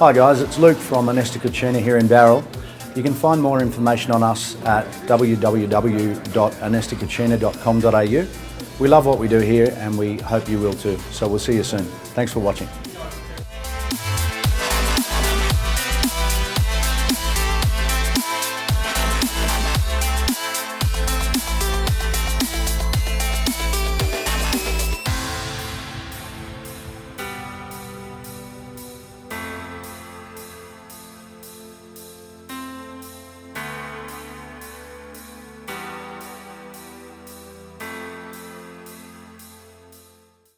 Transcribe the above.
Hi guys, it's Luke from Onesta Cucina here in Bowral. You can find more information on us at www.onestacucina.com.au. We love what we do here and we hope you will too. So we'll see you soon. Thanks for watching.